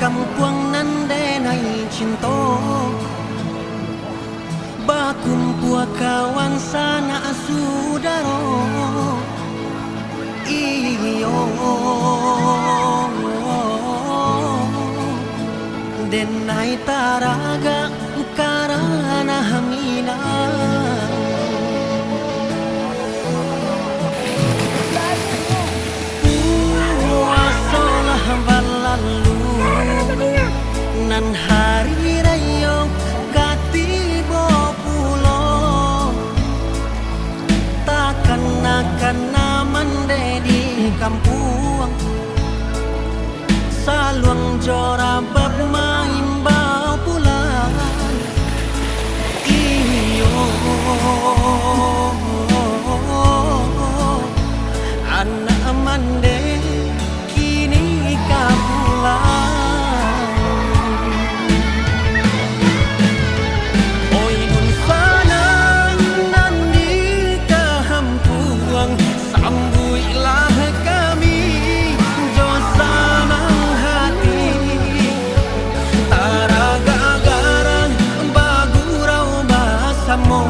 kampuang nandenay cinto, bakumpua kawan sana asudaro iyo denay taraga karana hamina puasalah balalu nan hari rayo katibo pulo takkan akan naman di kampung saluang jora bermain bau pulang iyo anak mande kini kapulang oi dun sana nandi kahampuang sambuilah kami josanang hati taraga garang bagurau basamo